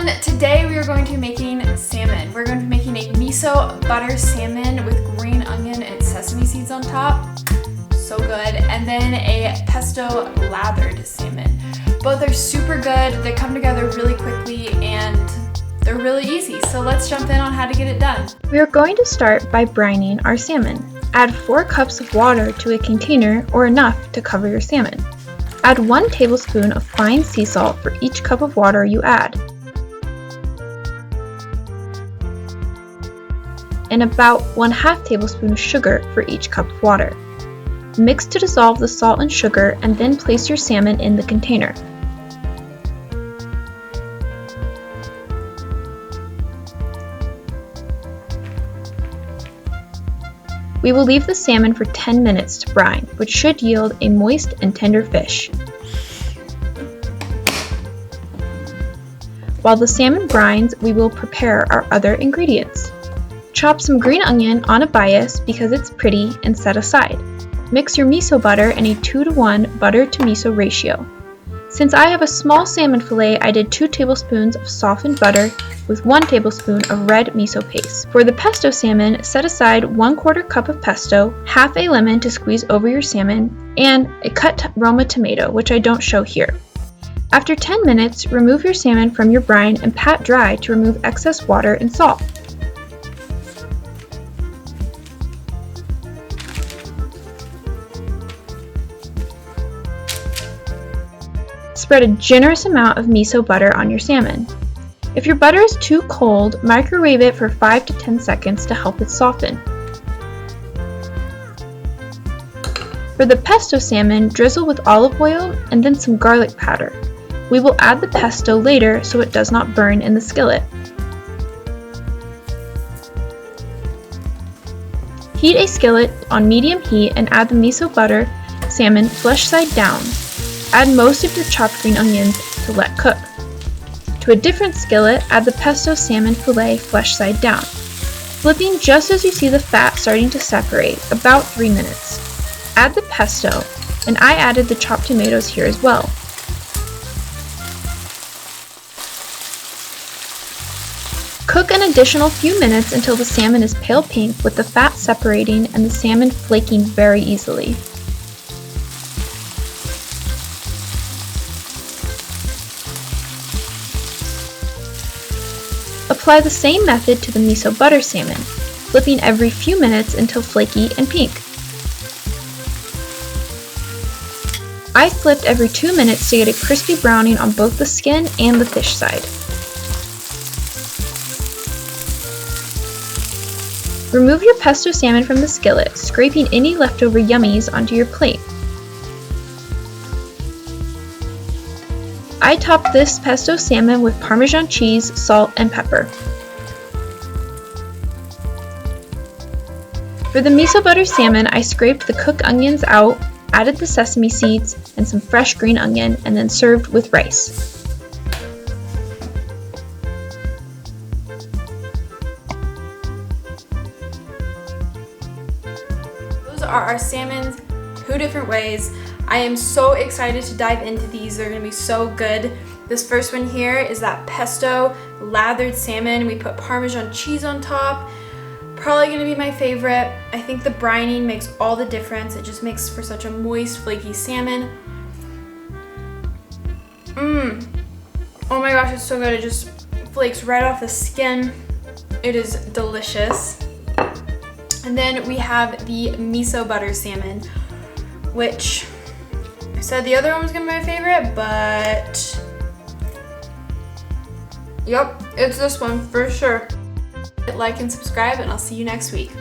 everyone, today we are going to be making salmon. We're going to be making a miso butter salmon with green onion and sesame seeds on top. So good. And then a pesto lathered salmon. Both are super good. They come together really quickly and they're really easy. So let's jump in on how to get it done. We are going to start by brining our salmon. Add 4 cups of water to a container or enough to cover your salmon. Add 1 tablespoon of fine sea salt for each cup of water you add, and about 1/2 tablespoon of sugar for each cup of water. Mix to dissolve the salt and sugar and then place your salmon in the container. We will leave the salmon for 10 minutes to brine, which should yield a moist and tender fish. While the salmon brines, we will prepare our other ingredients. Chop some green onion on a bias because it's pretty and set aside. Mix your miso butter in a 2:1 butter to miso ratio. Since I have a small salmon fillet, I did 2 tablespoons of softened butter with 1 tablespoon of red miso paste. For the pesto salmon, set aside 1/4 cup of pesto, half a lemon to squeeze over your salmon, and a cut Roma tomato, which I don't show here. After 10 minutes, remove your salmon from your brine and pat dry to remove excess water and salt. Spread a generous amount of miso butter on your salmon. If your butter is too cold, microwave it for 5 to 10 seconds to help it soften. For the pesto salmon, drizzle with olive oil and then some garlic powder. We will add the pesto later so it does not burn in the skillet. Heat a skillet on medium heat and add the miso butter salmon flesh side down. Add most of your chopped green onions to let cook. To a different skillet, add the pesto salmon fillet flesh side down, flipping just as you see the fat starting to separate, about 3 minutes. Add the pesto, and I added the chopped tomatoes here as well. Cook an additional few minutes until the salmon is pale pink with the fat separating and the salmon flaking very easily. Apply the same method to the miso butter salmon, flipping every few minutes until flaky and pink. I flipped every 2 minutes to get a crispy browning on both the skin and the fish side. Remove your pesto salmon from the skillet, scraping any leftover yummies onto your plate. I topped this pesto salmon with Parmesan cheese, salt, and pepper. For the miso butter salmon, I scraped the cooked onions out, added the sesame seeds and some fresh green onion, and then served with rice. Those are our salmons, 2 different ways. I am so excited to dive into these. They're gonna be so good. This first one here is that pesto lathered salmon. We put Parmesan cheese on top. Probably gonna be my favorite. I think the brining makes all the difference. It just makes for such a moist, flaky salmon. Oh my gosh, it's so good. It just flakes right off the skin. It is delicious. And then we have the miso butter salmon, which I said the other one was gonna be my favorite, but yep, it's this one for sure. Like and subscribe, and I'll see you next week.